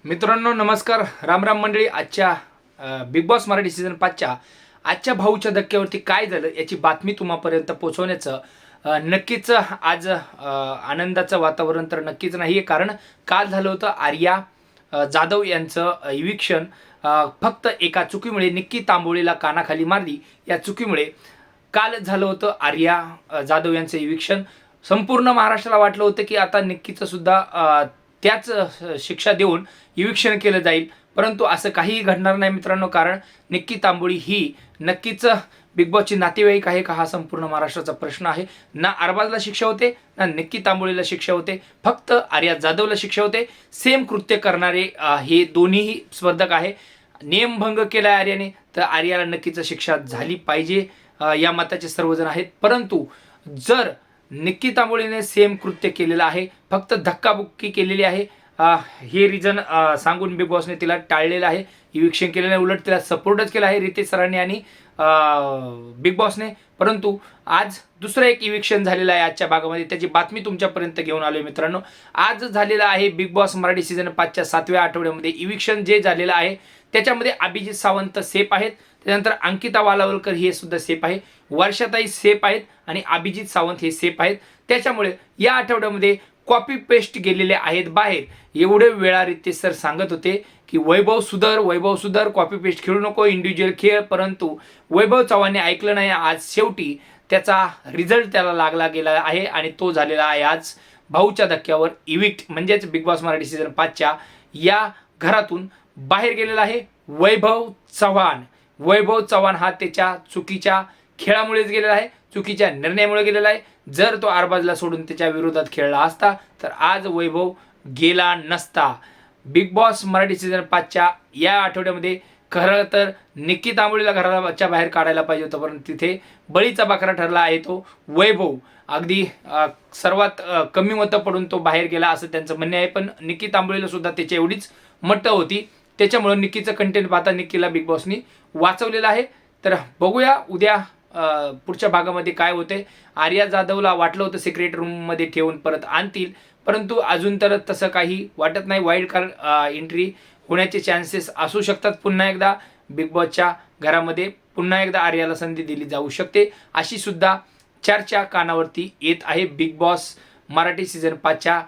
मित्रांनो नमस्कार, राम राम मंडळी. आजच्या बिग बॉस मराठी सीझन 5च्या आजच्या भाऊच्या धक्क्यावरती काय झालं याची बातमी तुम्हापर्यंत पोहोचवण्याचं नक्कीच आज आनंदाचं वातावरण तर नक्कीच नाही आहे. कारण काल झालं होतं आर्या जाधव यांचं इविक्शन. फक्त एका चुकीमुळे निक्की तांबोळीला कानाखाली मारली. या चुकीमुळे काल झालं होतं आर्या जाधव यांचं इविक्शन. संपूर्ण महाराष्ट्राला वाटलं होतं की आता निक्कीचं सुद्धा त्याच शिक्षा देऊन इविक्शन केलं जाईल, परंतु असं काहीही घडणार नाही मित्रांनो. कारण निक्की तांबोळी ही नक्कीच बिग बॉसची नातेवाईक आहे का, हा संपूर्ण महाराष्ट्राचा प्रश्न आहे. ना अरबाजला शिक्षा होते ना निक्की तांबोळीला शिक्षा होते, फक्त आर्या जाधवला शिक्षा होते. सेम कृत्य करणारे हे दोन्हीही स्पर्धक आहे. नियमभंग केला आर्याने तर आर्याला नक्कीच शिक्षा झाली पाहिजे या मताचे सर्वजण आहेत. परंतु जर निक्की तांबोळीने सेम कृत्य केलेलं आहे, फक्त धक्काबुक्की केलेली आहे, हे रिझन सांगून बिग बॉसने तिला टाळलेलं आहे, इविक्शन केलेलं आहे. उलट तिला सपोर्टच केला आहे रितेश सरांनी आणि बिग बॉसने. परंतु आज दुसरं एक इविक्शन झालेलं आहे आजच्या भागामध्ये, त्याची बातमी तुमच्यापर्यंत घेऊन आलोय मित्रांनो. आज झालेलं आहे बिग बॉस मराठी सीझन 5च्या 7व्या आठवड्यामध्ये इविक्शन जे झालेलं आहे त्याच्यामध्ये अभिजित सावंत सेफ आहेत, त्यानंतर अंकिता वालावलकर हे सुद्धा सेफ आहे, वर्षाताई सेफ आहेत आणि अभिजित सावंत हे सेफ आहेत. त्याच्यामुळे या आठवड्यामध्ये कॉपी पेस्ट गेलेले आहेत बाहेर. एवढे वेळा रितेश सर सांगत होते की वैभव सुधर, कॉपी पेस्ट खेळू नको, इंडिव्हिज्युअल खेळ. परंतु वैभव चव्हाणने ऐकलं नाही. आज शेवटी त्याचा रिझल्ट त्याला लागला गेला आहे आणि तो झालेला आहे आज भाऊच्या धक्क्यावर इविक्ट. म्हणजेच बिग बॉस मराठी सीझन 5च्या या घरातून बाहेर गेलेला आहे वैभव चव्हाण हा त्याच्या चुकीच्या खेळामुळेच गेलेला आहे, चुकीच्या निर्णयामुळे गेलेला आहे. जर तो अरबाजला सोडून त्याच्या विरोधात खेळला असता तर आज वैभव गेला नसता. बिग बॉस मराठी सीझन 5च्या या आठवड्यामध्ये खरं तर निक्की तांबोळीला घराच्या बाहेर काढायला पाहिजे होतं, परंतु तिथे बळीचा बकरा ठरला आहे तो वैभव. अगदी सर्वात कमी मतं पडून तो बाहेर गेला असं त्यांचं म्हणणे आहे. पण निक्की तांबोळीला सुद्धा त्याची एवढीच मतं होती, त्याच्यामुळे निक्कीचं कंटेंट पाहता निक्कीला बिग बॉसनी वाचवलेलं आहे. तर बघूया उद्या पुढच्या भागामध्ये काय होते. आर्या जाधवला वाटलं होतं सिक्रेट रूममध्ये ठेवून परत आणतील, परंतु अजून तर तसं काही वाटत नाही. वाईल्ड कार्ड एंट्री होण्याचे चान्सेस असू शकतात. पुन्हा एकदा बिग बॉसच्या घरामध्ये पुन्हा एकदा आर्याला संधी दिली जाऊ शकते, अशी सुद्धा चर्चा कानावरती येत आहे बिग बॉस मराठी सीझन 5च्या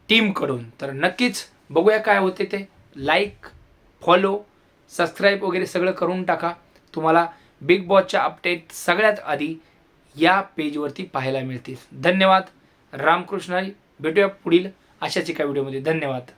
टीमकडून. तर नक्कीच बघूया काय होते ते. लाईक, फॉलो, सबस्क्राईब वगैरे सगळं करून टाका. तुम्हाला बिग बॉसच्या अपडेट सगळ्यात आधी या पेजवरती पाहायला मिळतील. धन्यवाद. रामकृष्ण हरी. भेटूया पुढील अशाच एका व्हिडिओमध्ये. धन्यवाद.